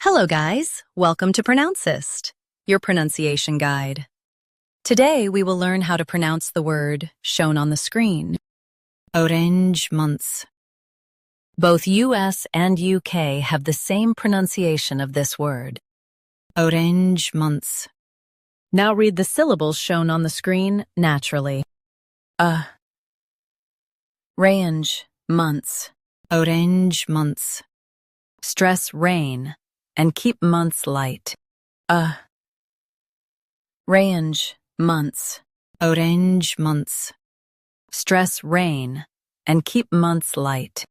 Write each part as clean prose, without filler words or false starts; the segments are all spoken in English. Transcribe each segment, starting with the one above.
Hello guys, welcome to Pronouncist, your pronunciation guide. Today we will learn how to pronounce the word shown on the screen. Orange months. Both US and UK have the same pronunciation of this word. Orange months. Now read the syllables shown on the screen naturally. Range, months. Orange months. Stress rain and keep months light. Range, months. Orange months. Stress rain and keep months light.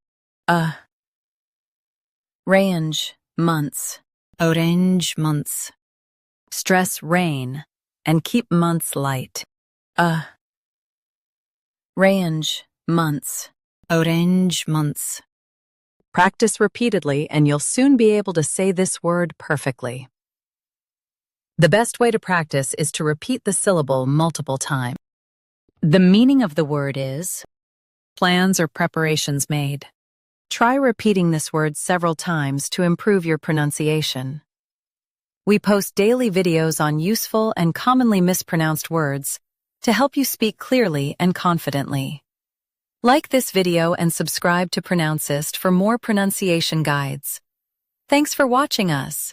Range, months. Orange months. Stress rain and keep months light. Range, months. Orange months. Practice repeatedly and you'll soon be able to say this word perfectly. The best way to practice is to repeat the syllable multiple times. The meaning of the word is plans or preparations made. Try repeating this word several times to improve your pronunciation. We post daily videos on useful and commonly mispronounced words to help you speak clearly and confidently. Like this video and subscribe to Pronouncist for more pronunciation guides. Thanks for watching us.